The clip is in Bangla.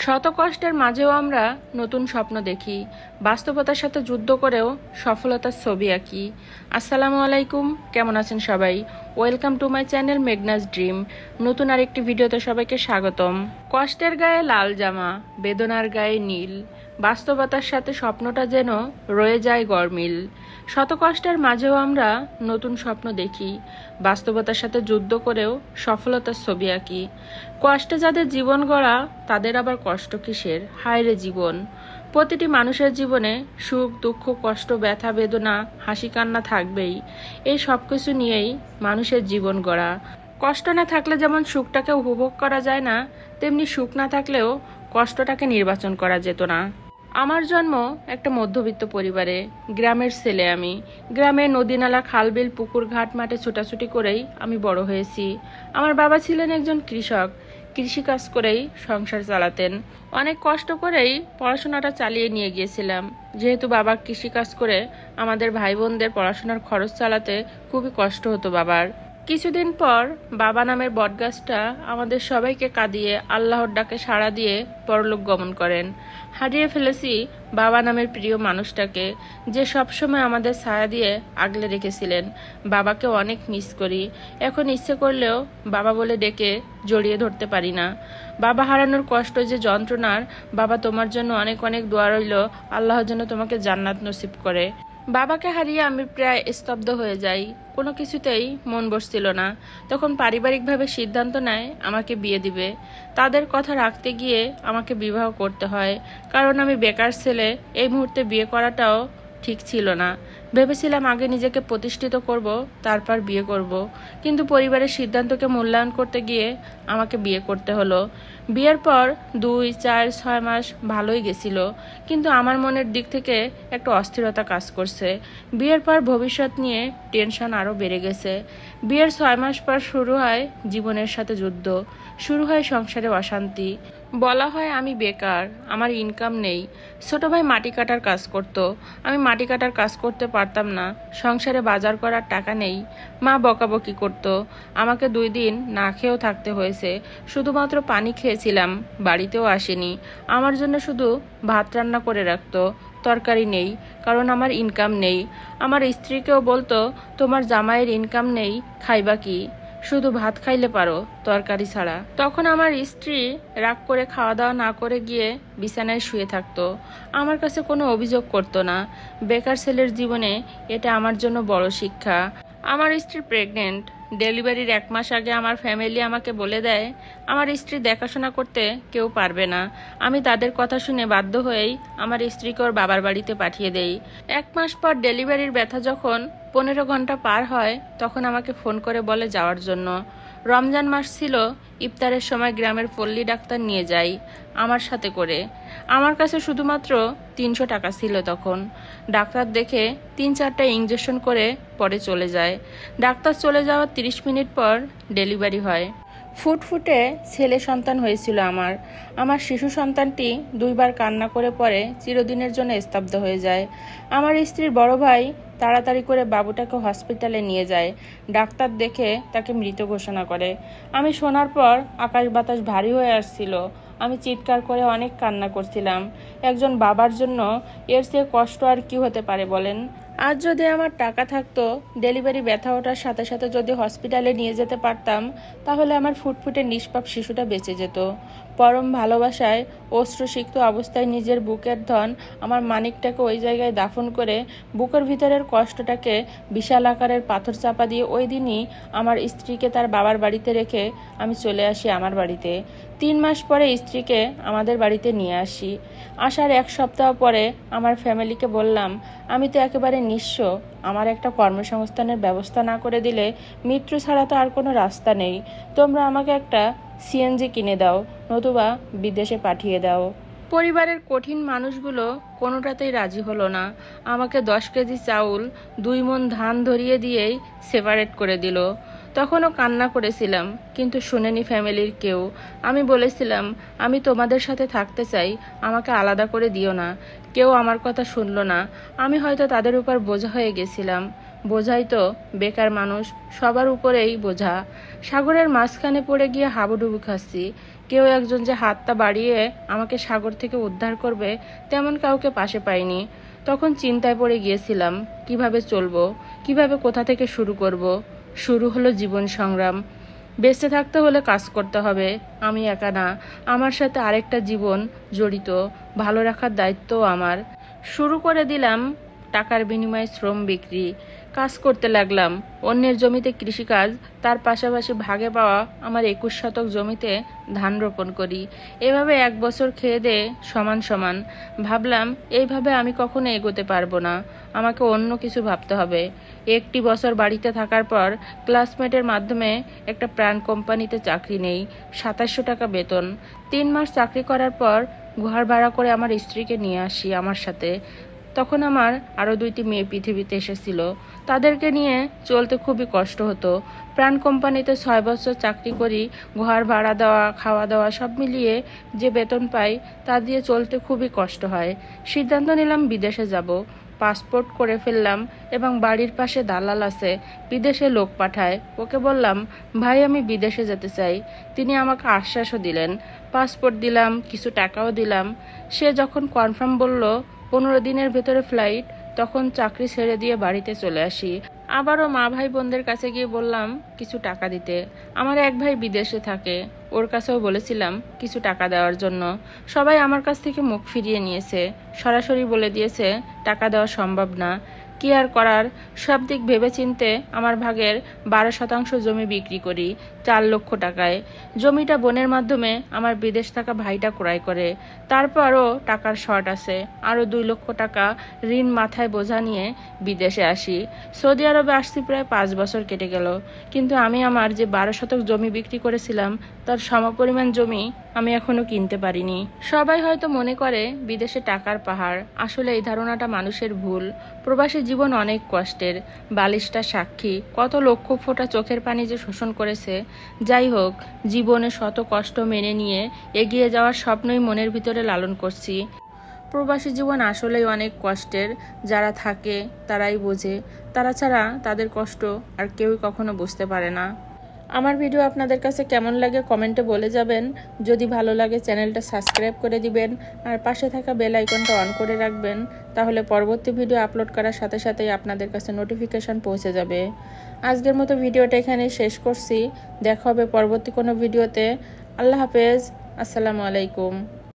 শত কষ্টের মাঝেও আমরা নতুন স্বপ্ন দেখি, বাস্তবতার সাথে যুদ্ধ করেও সফলতার ছবি আঁকি। আসসালামু আলাইকুম, কেমন আছেন সবাই? Welcome to my channel Meghna's dream. নতুন আরেকটি ভিডিওতে সবাইকে স্বাগতম। কষ্টের গায়ে লাল জামা, বেদনার গায়ে নীল, বাস্তবতার সাথে স্বপ্নটা যেন রয়ে যায় গরমিল। শত কষ্টের মাঝেও আমরা নতুন স্বপ্ন দেখি, বাস্তবতার সাথে যুদ্ধ করেও সফলতার ছবি আঁকি। কষ্টে যাদের জীবন গড়া, তাদের আবার কষ্ট কিসের? হায় রে জীবন। প্রতিটি মানুষের জীবনে সুখ, দুঃখ, কষ্ট, ব্যথা, বেদনা, হাসি, কান্না থাকবেই। এই সব কিছু নিয়েই মানুষের জীবন গড়া। কষ্ট না থাকলে যেমন সুখটাকে উপভোগ করা যায় না, তেমনি সুখ না থাকলেও কষ্টটাকে নির্বাচন করা যেত না। আমার জন্ম একটা মধ্যবিত্ত পরিবারে। গ্রামের ছেলে আমি। গ্রামে নদী, নালা, খাল, বিল, পুকুর, ঘাট, মাঠে ছোটাছুটি করেই আমি বড় হয়েছি। আমার বাবা ছিলেন একজন কৃষক। কৃষিকাজ করেই সংসার চালাতেন। অনেক কষ্ট করেই পড়াশোনাটা চালিয়ে নিয়ে গিয়েছিলাম। যেহেতু বাবা কৃষিকাজ করে আমাদের ভাই বোনদের পড়াশোনার খরচ চালাতে খুবই কষ্ট হতো বাবার। কিছুদিন পর বাবা নামের বটগাছটা আমাদের সবাইকে কাঁদিয়ে আল্লাহর ডাকে সাড়া দিয়ে পরলোক গমন করেন। হারিয়ে ফেলেছি বাবা নামের প্রিয় মানুষটাকে, যে সবসময় আমাদের ছায়া দিয়ে আগলে রেখেছিলেন। বাবাকে অনেক মিস করি। এখন ইচ্ছে করলেও বাবা বলে ডেকে জড়িয়ে ধরতে পারি না। বাবা হারানোর কষ্ট যে যন্ত্রণার, বাবা তোমার জন্য অনেক অনেক দোয়া রইল, আল্লাহ যেন তোমাকে জান্নাত নসিব করে। বাবাকে হারিয়ে আমি প্রায় স্তব্ধ হয়ে যাই। কোনো কিছুতেই মন বসছিল না। তখন পারিবারিকভাবে সিদ্ধান্ত নেয় আমাকে বিয়ে দিবে। তাদের কথা রাখতে গিয়ে আমাকে বিবাহ করতে হয়, কারণ আমি বেকার ছেলে। এই মুহূর্তে বিয়ে করাটাও ঠিক ছিল না। ভেবেছিলাম আগে নিজেকে প্রতিষ্ঠিত করব, তারপর বিয়ে করব। কিন্তু পরিবারের সিদ্ধান্তকে মূল্যায়ন করতে গিয়ে আমাকে বিয়ে করতে হলো। বিয়ের পর 2, 4, 6 মাস ভালোই গেছিল, কিন্তু আমার মনের দিক থেকে একটা অস্থিরতা কাজ করছে। বিয়ের পর ভবিষ্যৎ নিয়ে টেনশন আরও বেড়ে গেছে। বিয়ের 6 মাস পর শুরু হয় জীবনের সাথে যুদ্ধ। শুরু হয় সংসারে অশান্তি। বলা হয় আমি বেকার, আমার ইনকাম নেই। ছোট ভাই মাটি কাটার কাজ করত। আমি মাটি কাটার কাজ করতে পারতাম না। সংসারে বাজার করার টাকা নেই। মা বকাবকি করত। আমাকে 2 দিন না খেয়েও থাকতে হয়েছে। শুধুমাত্র পানি খেয়েছিলাম, বাড়িতেও আসেনি। আমার জন্য শুধু ভাত রান্না করে রাখতো। তরকারি নেই, কারণ আমার ইনকাম নেই। আমার স্ত্রীকেও বলতো, তোমার জামাইয়ের ইনকাম নেই, খাইবা কি? শুধু ভাত খাইলে পারো, তরকারি ছাড়া। তখন আমার স্ত্রী রাগ করে খাওয়া দাওয়া না করে গিয়ে বিছানায় শুয়ে থাকতো। আমার কাছে কোনো অভিযোগ করতো না। বেকার ছেলের জীবনে এটা আমার জন্য বড় শিক্ষা। আমার স্ত্রী প্রেগনেন্ট। ডেলিভারির 1 মাস আগে আমার ফ্যামিলি আমাকে বলে দেয় আমার স্ত্রী দেখাশোনা করতে কেউ পারবে না। আমি তাদের কথা শুনে বাধ্য হয়েই আমার স্ত্রীকে ওর বাবার বাড়িতে পাঠিয়ে দেই। 1 মাস পর ডেলিভারির ব্যথা যখন 15 ঘন্টা পার হয়, তখন আমাকে ফোন করে বলে যাওয়ার জন্য। রমজান মাস ছিল। ইফতারের সময় গ্রামের পল্লী ডাক্তার নিয়ে যাই আমার সাথে করে। আমার কাছে শুধুমাত্র 300 টাকা ছিল তখন। ডাক্তার দেখে 3-4টা ইঞ্জেকশন করে পরে চলে যায়। ডাক্তার চলে যাওয়ার 30 মিনিট পর ডেলিভারি হয়। ফুটফুটে ছেলে সন্তান হয়েছিল আমার। আমার শিশু সন্তানটি 2 বার কান্না করে পরে চিরদিনের জন্য স্তব্ধ হয়ে যায়। আমার স্ত্রীর বড় ভাই তাড়াতাড়ি করে বাবুটাকে হসপিটালে নিয়ে যায়। ডাক্তার দেখে তাকে মৃত ঘোষণা করে। আমি শোনার পর আকাশ বাতাস ভারী হয়ে আসছিল। আমি চিৎকার করে অনেক কান্না করছিলাম। একজন বাবার জন্য এর চেয়ে কষ্ট আর কি হতে পারে বলেন? আজ যদি আমার টাকা থাকতো, ডেলিভারি ব্যথা ওঠার সাথে সাথে যদি হসপিটালে নিয়ে যেতে পারতাম, তাহলে আমার ফুটফুটে নিষ্পাপ শিশুটা বেঁচে যেত। পরম ভালোবাসায় অশ্রুসিক্ত অবস্থায় নিজের বুকের ধন আমার মানিকটাকে ওই জায়গায় দাফন করে বুকের ভিতরের কষ্টটাকে বিশাল আকারের পাথর চাপা দিয়ে ওই দিনই আমার স্ত্রীকে তার বাবার বাড়িতে রেখে আমি চলে আসি আমার বাড়িতে। 3 মাস পরে স্ত্রীকে আমাদের বাড়িতে নিয়ে আসি। আসার 1 সপ্তাহ পরে আমার ফ্যামিলিকে বললাম, আমি তো একেবারে নিঃস্ব। আমার একটা কর্মসংস্থানের ব্যবস্থা না করে দিলে মৃত্যু ছাড়া তো আর কোনো রাস্তা নেই। তোমরা আমাকে একটা সিএনজি কিনে দাও, নতুবা বিদেশে পাঠিয়ে দাও। পরিবারের কঠিন মানুষগুলো কোনোটাতেই রাজি হলো না। আমাকে 10 কেজি চাউল, 2 মণ ধান ধরিয়ে দিয়েই সেপারেট করে দিল। তখনও কান্না করেছিলাম, কিন্তু শুনেনি ফ্যামিলির কেউ। আমি বলেছিলাম, আমি তোমাদের সাথে থাকতে চাই, আমাকে আলাদা করে দিও না। কেউ আমার কথা শুনলো না। আমি হয়তো তাদের উপর বোঝা হয়ে গেছিলাম। বোঝাই তো, বেকার মানুষ, সবার উপরেই বোঝা। সাগরের মাঝখানে পড়ে গিয়ে হাবুডুবু খাচ্ছি। কেউ একজন যে হাতটা বাড়িয়ে আমাকে সাগর থেকে উদ্ধার করবে তেমন কাউকে পাশে পাইনি। তখন চিন্তায় পড়ে গিয়েছিলাম, কিভাবে চলবো, কিভাবে কোথা থেকে শুরু করব। শুরু হলো জীবন সংগ্রাম। বেঁচে থাকতে হলে কাজ করতে হবে। আমি একা না, আমার সাথে আরেকটা জীবন জড়িত, ভালো রাখার দায়িত্বও আমার। শুরু করে দিলাম টাকার বিনিময়ে শ্রম বিক্রি। কাজ করতে লাগলাম অন্যের জমিতে কৃষিকাজ, তার পাশাপাশি ভাগে পাওয়া আমার 21 শতক জমিতে ধান রোপণ করি। এভাবে 1 বছর খেয়ে দে সমান সমান। ভাবলাম এইভাবে আমি কখনো এগোতে পারবো না, আমাকে অন্য কিছু ভাবতে হবে। 1টি বছর বাড়িতে থাকার পর ক্লাসমেটের মাধ্যমে একটা প্রাণ কোম্পানিতে চাকরি নেই, 2700 টাকা বেতন। 3 মাস চাকরি করার পর ঘর ভাড়া করে আমার স্ত্রীকে নিয়ে আসি আমার সাথে। তখন আমার আরও 2টি মেয়ে পৃথিবীতে এসেছিল। তাদেরকে নিয়ে চলতে খুবই কষ্ট হতো। প্রাণ কোম্পানিতে 6 বছর চাকরি করি, ঘর ভাড়া দেওয়া, খাওয়া দাওয়া সব মিলিয়ে যে বেতন পাই তা দিয়ে চলতে খুবই কষ্ট হয়। সিদ্ধান্ত নিলাম বিদেশে যাব। পাসপোর্ট করে ফেললাম এবং বাড়ির পাশে দালাল আছে, বিদেশে লোক পাঠায়। ওকে বললাম, ভাই আমি বিদেশে যেতে চাই। তিনি আমাকে আশ্বাসও দিলেন, পাসপোর্ট দিলাম, কিছু টাকাও দিলাম। সে যখন কনফার্ম বলল 15 দিনের ভেতরে ফ্লাইট, তখন চাকরি ছেড়ে দিয়ে বাড়িতে চলে আসি। আবারও মা ভাই বোনদের কাছে গিয়ে বললাম কিছু টাকা দিতে। আমার এক ভাই বিদেশে থাকে, ওর কাছেও বলেছিলাম কিছু টাকা দেওয়ার জন্য। সবাই আমার কাছ থেকে মুখ ফিরিয়ে নিয়েছে, সরাসরি বলে দিয়েছে টাকা দেওয়া সম্ভব না। কি আর করার, সব দিক ভেবেচিন্তে আমার ভাগের 12% জমি বিক্রি করি 4 লক্ষ টাকায়। জমিটা বোনের মাধ্যমে আমার বিদেশ থাকা ভাইটা ক্রয় করে। তারপরও টাকার শর্ট আছে, আরও 2 লক্ষ টাকা ঋণ মাথায় বোঝা নিয়ে বিদেশে আসি। সৌদি আরবে আসছি প্রায় 5 বছর কেটে গেল, কিন্তু আমি আমার যে 12 শতক জমি বিক্রি করেছিলাম তার সমপরিমাণ জমি আমি এখনো কিনতে পারিনি। সবাই হয়তো মনে করে বিদেশে টাকার পাহাড়, আসলে এই ধারণাটা মানুষের ভুল। প্রবাসী জীবন অনেক কষ্টের, বালিশটা সাক্ষী, কত লক্ষ ফোঁটা চোখের পানি যে শোষণ করেছে। যাই হোক, জীবনে শত কষ্ট মেনে নিয়ে এগিয়ে যাওয়ার স্বপ্নই মনের ভিতরে লালন করছি। প্রবাসী জীবন আসলেই অনেক কষ্টের, যারা থাকে তারাই বোঝে, তারা ছাড়া তাদের কষ্ট আর কেউই কখনো বুঝতে পারে না। আমার ভিডিও আপনাদের কাছে কেমন লাগে কমেন্টে বলে যাবেন। যদি ভালো লাগে চ্যানেলটা সাবস্ক্রাইব করে দিবেন আর পাশে থাকা বেল আইকনটা অন করে রাখবেন, তাহলে পরবর্তী ভিডিও আপলোড করার সাথে সাথেই আপনাদের কাছে নোটিফিকেশন পৌঁছে যাবে। আজকের মতো ভিডিওটা এখানে শেষ করছি। দেখা হবে পরবর্তী কোনো ভিডিওতে। আল্লাহ হাফেজ, আসসালামু আলাইকুম।